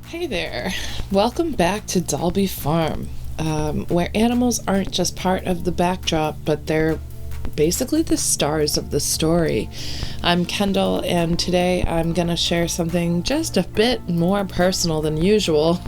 Hey there, welcome back to Dalby Farm, where animals aren't just part of the backdrop, but they're basically the stars of the story. I'm Kendall, and today I'm gonna share something just a bit more personal than usual,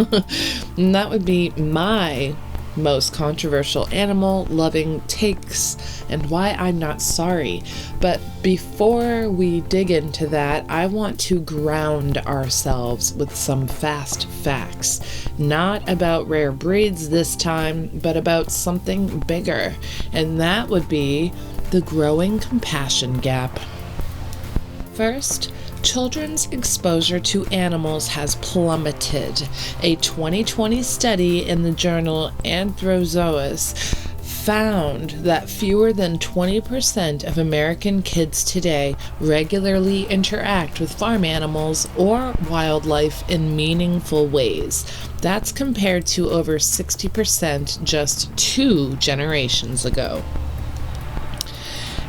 and that would be my most controversial animal loving takes and why I'm not sorry. But before we dig into that, I want to ground ourselves with some fast facts, not about rare breeds this time, but about something bigger, and that would be the growing compassion gap. First, children's exposure to animals has plummeted. A 2020 study in the journal Anthrozoas found that fewer than 20% of American kids today regularly interact with farm animals or wildlife in meaningful ways. That's compared to over 60% just 2 generations ago.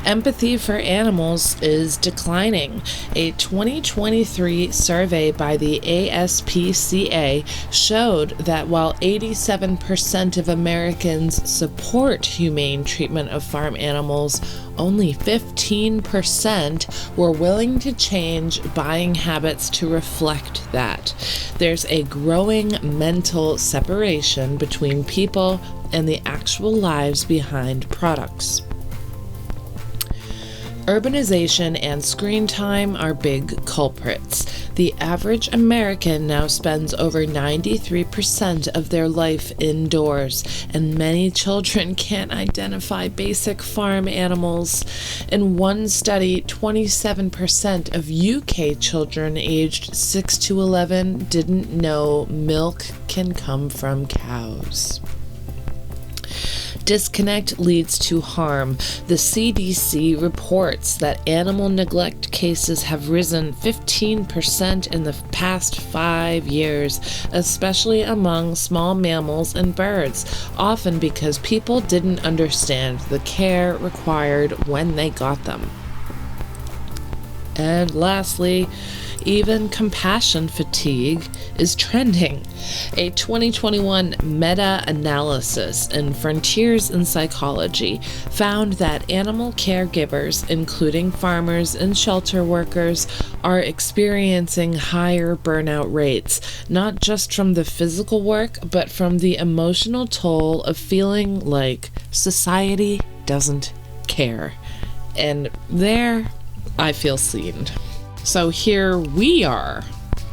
Empathy for animals is declining. A 2023 survey by the ASPCA showed that while 87% of Americans support humane treatment of farm animals, only 15% were willing to change buying habits to reflect that. There's a growing mental separation between people and the actual lives behind products. Urbanization and screen time are big culprits. The average American now spends over 93% of their life indoors, and many children can't identify basic farm animals. In one study, 27% of UK children aged 6 to 11 didn't know milk can come from cows. Disconnect leads to harm. The CDC reports that animal neglect cases have risen 15% in the past 5 years, especially among small mammals and birds, often because people didn't understand the care required when they got them. And lastly, even compassion fatigue is trending. A 2021 meta-analysis in Frontiers in Psychology found that animal caregivers, including farmers and shelter workers, are experiencing higher burnout rates, not just from the physical work, but from the emotional toll of feeling like society doesn't care. And there, I feel seen. So here we are.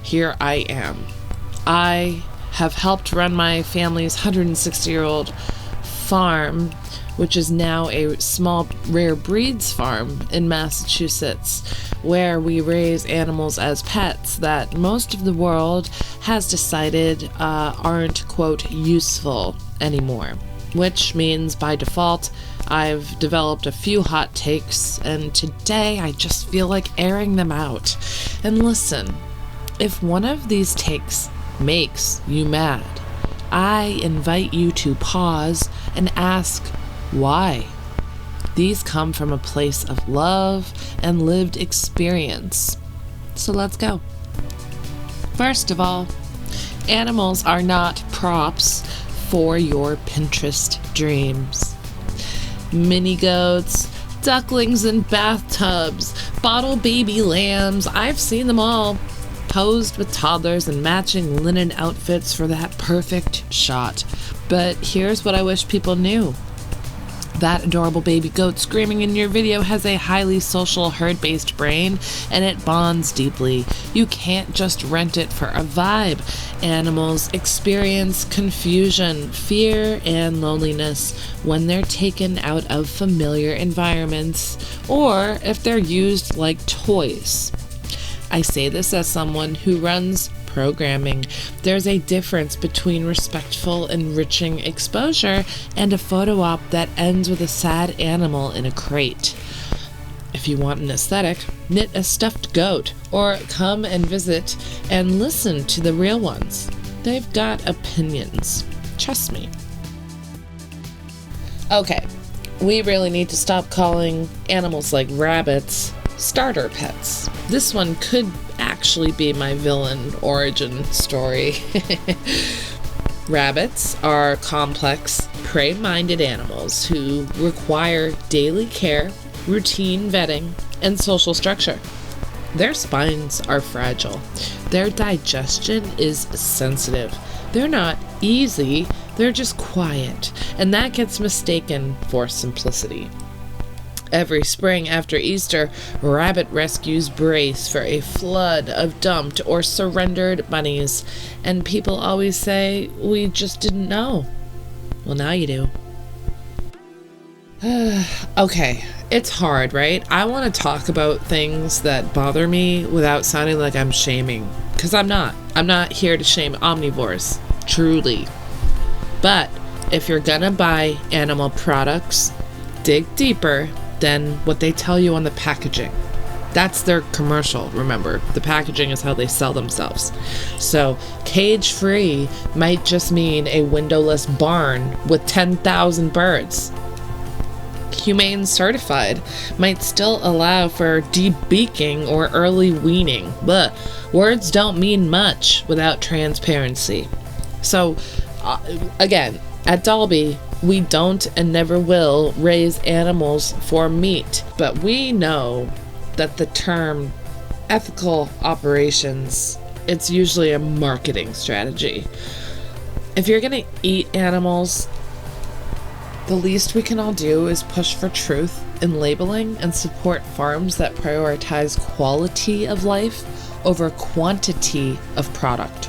Here I am. I have helped run my family's 160-year-old farm, which is now a small rare breeds farm in Massachusetts, where we raise animals as pets that most of the world has decided aren't, quote, useful anymore. Which means by default, I've developed a few hot takes, and today I just feel like airing them out. And listen, if one of these takes makes you mad, I invite you to pause and ask why. These come from a place of love and lived experience. So let's go. First of all, animals are not props for your Pinterest dreams. Mini goats, ducklings in bathtubs, bottle baby lambs, I've seen them all, posed with toddlers and matching linen outfits for that perfect shot. But here's what I wish people knew. That adorable baby goat screaming in your video has a highly social herd-based brain, and it bonds deeply. You can't just rent it for a vibe. Animals experience confusion, fear, and loneliness when they're taken out of familiar environments, or if they're used like toys. I say this as someone who runs programming. There's a difference between respectful, enriching exposure and a photo op that ends with a sad animal in a crate. If you want an aesthetic, knit a stuffed goat, or come and visit and listen to the real ones. They've got opinions. Trust me. Okay, we really need to stop calling animals like rabbits starter pets. This one could actually be my villain origin story. Rabbits are complex, prey-minded animals who require daily care, routine vetting, and social structure. Their spines are fragile. Their digestion is sensitive. They're not easy, they're just quiet, and that gets mistaken for simplicity. Every spring after Easter, rabbit rescues brace for a flood of dumped or surrendered bunnies, and people always say, "We just didn't know." Well, now you do. Okay, it's hard, right? I want to talk about things that bother me without sounding like I'm shaming, because I'm not. I'm not here to shame omnivores, truly. But if you're gonna buy animal products, dig deeper than what they tell you on the packaging. That's their commercial, remember. The packaging is how they sell themselves. So, cage-free might just mean a windowless barn with 10,000 birds. Humane certified might still allow for debeaking or early weaning, but words don't mean much without transparency. So, again, at Dalby, we don't and never will raise animals for meat, but we know that the term ethical operations, it's usually a marketing strategy. If you're gonna eat animals, the least we can all do is push for truth in labeling and support farms that prioritize quality of life over quantity of product.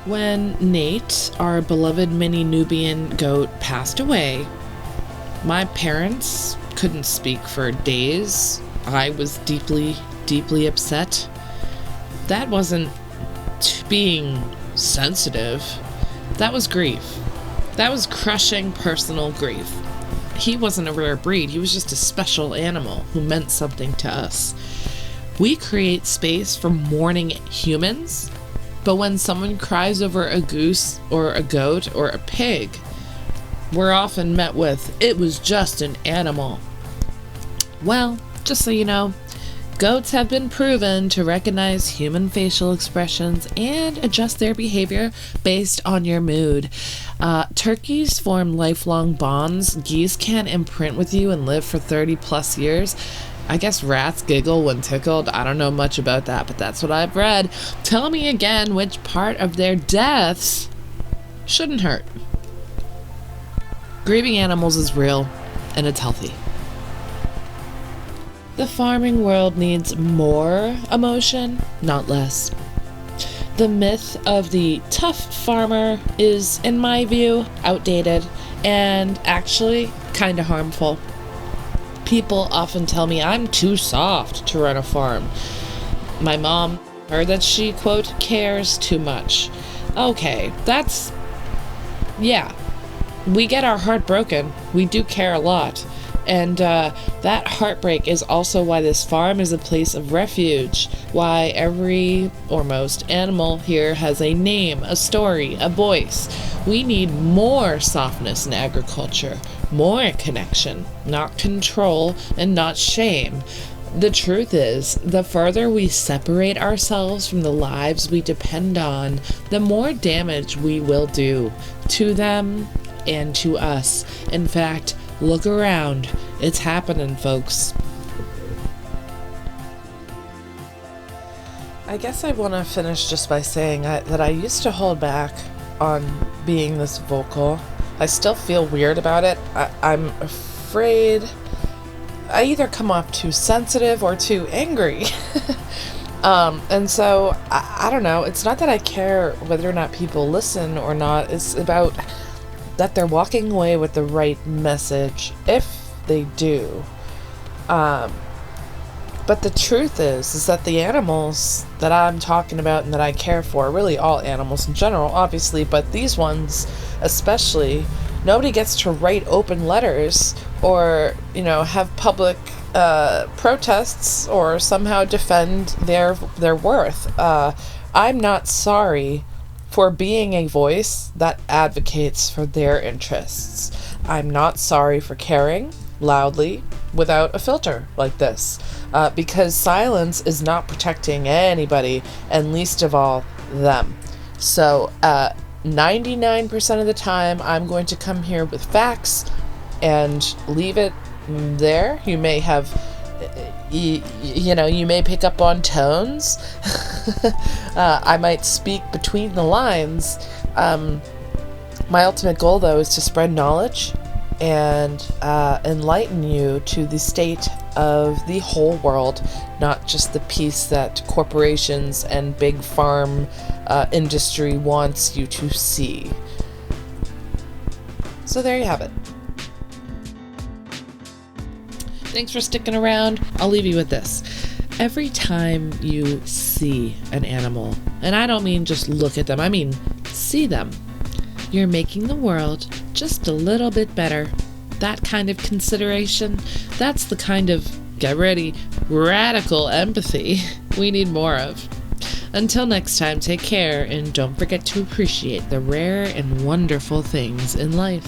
When Nate, our beloved mini Nubian goat, passed away, my parents couldn't speak for days. I was deeply, deeply upset. That wasn't being sensitive. That was grief. That was crushing personal grief. He wasn't a rare breed. He was just a special animal who meant something to us. We create space for mourning humans, but when someone cries over a goose or a goat or a pig, we're often met with, "It was just an animal." Well, just so you know, goats have been proven to recognize human facial expressions and adjust their behavior based on your mood. Turkeys form lifelong bonds. Geese can imprint with you and live for 30 plus years. I guess rats giggle when tickled. I don't know much about that, but that's what I've read. Tell me again which part of their deaths shouldn't hurt. Grieving animals is real, and it's healthy. The farming world needs more emotion, not less. The myth of the tough farmer is, in my view, outdated and actually kind of harmful. People often tell me I'm too soft to run a farm. My mom heard that she, quote, cares too much. Okay, yeah. We get our heart broken. We do care a lot. And that heartbreak is also why this farm is a place of refuge, why every or most animal here has a name, a story, a voice. We need more softness in agriculture, more connection, not control and not shame. The truth is, the further we separate ourselves from the lives we depend on, the more damage we will do to them and to us. In fact, look around. It's happening, folks. I guess I want to finish just by saying that I used to hold back on being this vocal. I still feel weird about it. I'm afraid I either come off too sensitive or too angry. And so, I don't know. It's not that I care whether or not people listen or not. It's about that they're walking away with the right message, if they do. But the truth is that the animals that I'm talking about and that I care for, really all animals in general, obviously, but these ones especially, nobody gets to write open letters or, have public protests or somehow defend their worth. I'm not sorry for being a voice that advocates for their interests. I'm not sorry for caring loudly, without a filter like this, because silence is not protecting anybody, and least of all them. So 99% of the time, I'm going to come here with facts and leave it there. You may have, you may pick up on tones. I might speak between the lines. My ultimate goal, though, is to spread knowledge and enlighten you to the state of the whole world, not just the piece that corporations and big farm industry wants you to see. So there you have it. Thanks for sticking around. I'll leave you with this. Every time you see an animal, and I don't mean just look at them, I mean see them, you're making the world just a little bit better. That kind of consideration, that's the kind of, get ready, radical empathy we need more of. Until next time, take care, and don't forget to appreciate the rare and wonderful things in life.